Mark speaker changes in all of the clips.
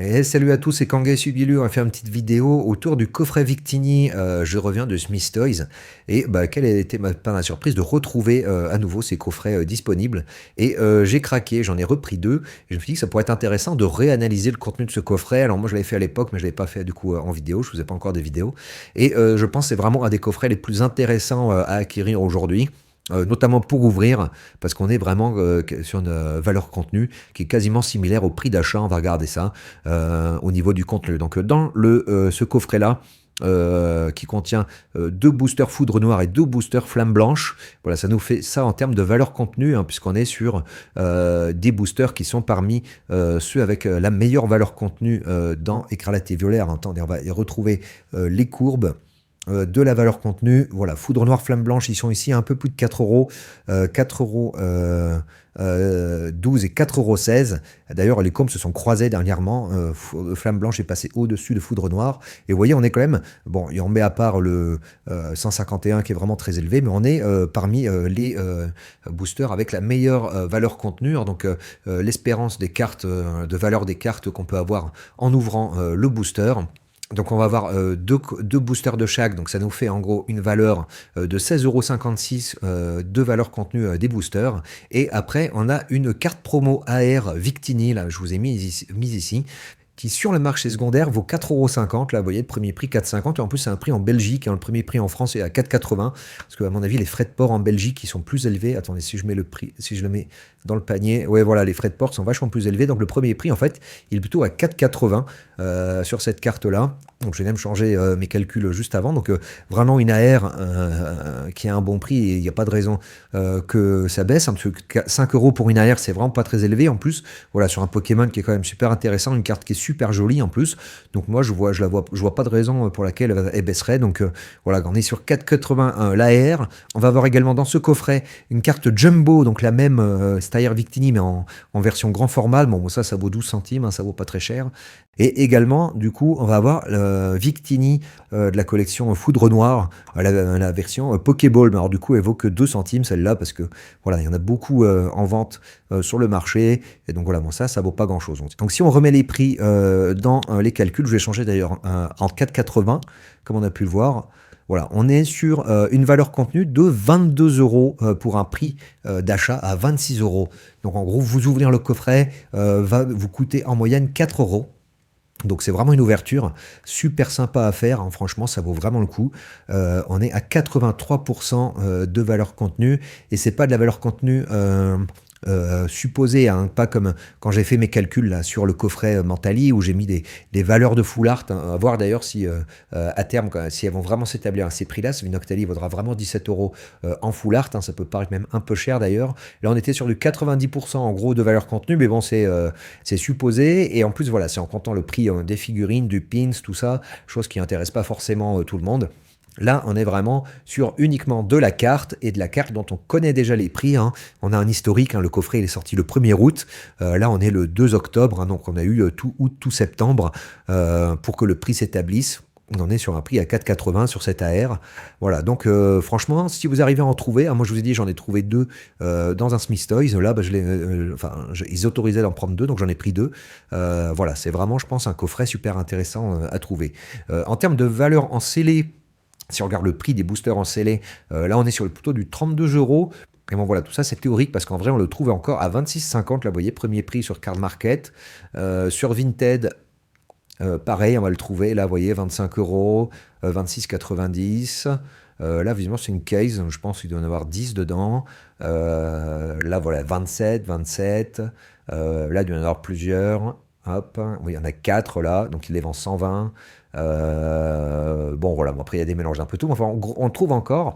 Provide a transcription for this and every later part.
Speaker 1: Et salut à tous, c'est Kangay Subilu. On va faire une petite vidéo autour du coffret Victini. Je reviens de Smith Toys. Et quelle a été pas ma surprise de retrouver à nouveau ces coffrets disponibles. Et j'ai craqué, j'en ai repris deux. Et je me suis dit que ça pourrait être intéressant de réanalyser le contenu de ce coffret. Alors moi je l'avais fait à l'époque, mais je ne l'avais pas fait du coup en vidéo. Je ne faisais pas encore des vidéos. Et je pense que c'est vraiment un des coffrets les plus intéressants à acquérir aujourd'hui. Notamment pour ouvrir, parce qu'on est vraiment sur une valeur contenue qui est quasiment similaire au prix d'achat, on va regarder ça, au niveau du contenu. Donc dans ce coffret-là, qui contient deux boosters foudre noire et deux boosters flamme blanche. Voilà, ça nous fait ça en termes de valeur contenue, hein, puisqu'on est sur des boosters qui sont parmi ceux avec la meilleure valeur contenue dans Écarlate Violet. Attendez, on va y retrouver les courbes de la valeur contenue. Voilà, foudre noire, flamme blanche, ils sont ici à un peu plus de 4 euros, 4 euros 12 et 4 euros 16. D'ailleurs, les courbes se sont croisées dernièrement. Flamme blanche est passé au-dessus de foudre noire. Et vous voyez, on est quand même, bon, et on met à part le 151 qui est vraiment très élevé, mais on est parmi les boosters avec la meilleure valeur contenue. Donc, l'espérance des cartes, de valeur des cartes qu'on peut avoir en ouvrant le booster. Donc on va avoir deux boosters de chaque, donc ça nous fait en gros une valeur de 16,56 €, de valeur contenue des boosters. Et après on a une carte promo AR Victini, là je vous ai mis ici, qui sur le marché secondaire vaut 4,50 €. Là, vous voyez, le premier prix 4,50 €. Et en plus, c'est un prix en Belgique. Hein, le premier prix en France est à 4,80 €. Parce que, à mon avis, les frais de port en Belgique, ils sont plus élevés. Attendez, si je mets le prix, si je le mets dans le panier, ouais, voilà, les frais de port sont vachement plus élevés. Donc, le premier prix, en fait, il est plutôt à 4,80 € sur cette carte-là. Donc, je vais même changer mes calculs juste avant. Donc, vraiment une AR qui a un bon prix. Et il n'y a pas de raison que ça baisse. Hein, parce que 5 € pour une AR, c'est vraiment pas très élevé. En plus, voilà, sur un Pokémon qui est quand même super intéressant, une carte qui est super jolie en plus. Donc moi je vois pas de raison pour laquelle elle baisserait. Donc voilà, on est sur 4,81 l'AR. On va avoir également dans ce coffret une carte Jumbo, donc la même c'est-à-dire Victini mais en version grand format. Bon ça vaut 12 centimes, hein, ça vaut pas très cher. Et également du coup on va avoir Victini de la collection Foudre Noire, la version Pokéball. Mais alors du coup elle vaut que 2 centimes celle-là parce que voilà, il y en a beaucoup en vente sur le marché. Et donc voilà, bon ça vaut pas grand chose. Donc si on remet les prix dans les calculs, je vais changer d'ailleurs en 4,80 comme on a pu le voir. Voilà, on est sur une valeur contenue de 22 € pour un prix d'achat à 26 €. Donc en gros, vous ouvrir le coffret va vous coûter en moyenne 4 €. Donc c'est vraiment une ouverture super sympa à faire, hein. Franchement ça vaut vraiment le coup. On est à 83% de valeur contenue et c'est pas de la valeur contenue supposée, hein, pas comme quand j'ai fait mes calculs là, sur le coffret Mentali où j'ai mis des valeurs de full art, hein, à voir d'ailleurs si à terme, si elles vont vraiment s'établir à ces prix-là, une Octali vaudra vraiment 17 € en full art, hein, ça peut paraître même un peu cher d'ailleurs. Là on était sur du 90% en gros de valeur contenue, mais bon c'est supposé, et en plus voilà, c'est en comptant le prix des figurines, du pins, tout ça, chose qui n'intéresse pas forcément tout le monde. Là, on est vraiment sur uniquement de la carte, et de la carte dont on connaît déjà les prix, hein. On a un historique, hein, le coffret il est sorti le 1er août, là on est le 2 octobre, hein, donc on a eu tout août, tout septembre pour que le prix s'établisse. On en est sur un prix à 4,80 sur cette AR. Voilà, donc franchement, si vous arrivez à en trouver, hein, moi je vous ai dit, j'en ai trouvé deux dans un Smith Toys. Là, ils autorisaient d'en prendre deux, donc j'en ai pris deux. Voilà, c'est vraiment, je pense, un coffret super intéressant à trouver. En termes de valeur en scellé, si on regarde le prix des boosters en scellé, là on est sur plutôt du 32 €. Et bon voilà, tout ça c'est théorique parce qu'en vrai on le trouve encore à 26,50 €. Là vous voyez, premier prix sur Card Market. Sur Vinted, pareil, on va le trouver, là vous voyez, 25 €, 26,90 €. Là visiblement c'est une case, je pense qu'il doit y en avoir 10 dedans. Là voilà, 27, 27. Là il doit y en avoir plusieurs. Hop, oui, il y en a 4 là, donc il les vend 120. Bon voilà, bon, après il y a des mélanges un peu tout, mais enfin on le trouve encore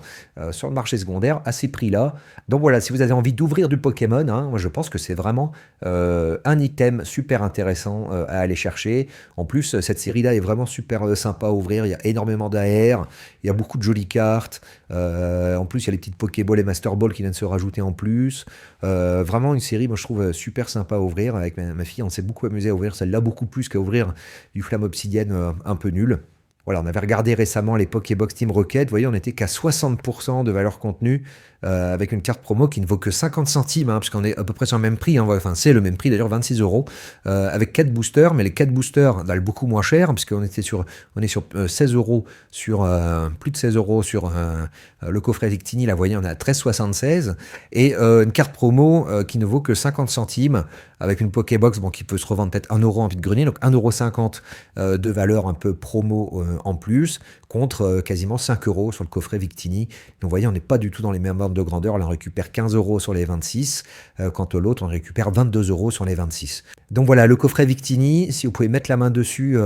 Speaker 1: sur le marché secondaire à ces prix-là. Donc voilà, si vous avez envie d'ouvrir du Pokémon, hein, moi je pense que c'est vraiment un item super intéressant à aller chercher. En plus, cette série-là est vraiment super sympa à ouvrir. Il y a énormément d'AR, il y a beaucoup de jolies cartes. En plus, il y a les petites Pokéball et Master Ball qui viennent se rajouter en plus. Vraiment une série, moi je trouve super sympa à ouvrir. Avec ma fille, on s'est beaucoup amusé à ouvrir celle-là, beaucoup plus qu'à ouvrir du Flamme Obsidienne un peu nul. Voilà, on avait regardé récemment les Pokébox Team Rocket, vous voyez, on était qu'à 60% de valeur contenue avec une carte promo qui ne vaut que 50 centimes, hein, puisqu'on est à peu près sur le même prix, hein, enfin c'est le même prix d'ailleurs, 26 euros, avec 4 boosters, mais les 4 boosters valent beaucoup moins cher, puisqu'on était on est sur 16 euros, plus de 16 euros sur le coffret Victini, là vous voyez, on est à 13,76, et une carte promo qui ne vaut que 50 centimes, avec une Pokébox qui peut se revendre peut-être 1 euro en vide-grenier, donc 1,50 € de valeur un peu promo en plus, contre quasiment 5 euros sur le coffret Victini. Donc vous voyez, on n'est pas du tout dans les mêmes ordres de grandeur, là on récupère 15 euros sur les 26, quant à l'autre on récupère 22 euros sur les 26. Donc voilà, le coffret Victini, si vous pouvez mettre la main dessus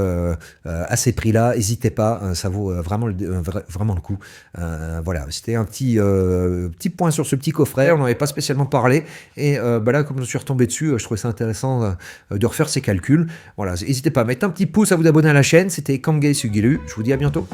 Speaker 1: à ces prix-là, n'hésitez pas, ça vaut vraiment le coup. Voilà, c'était un petit point sur ce petit coffret, on n'en avait pas spécialement parlé, et là comme je suis retombé dessus, je trouvais ça intéressant de refaire ces calculs. Voilà, n'hésitez pas à mettre un petit pouce, à vous abonner à la chaîne, c'était Kangay Sugilu, je vous dis à bientôt.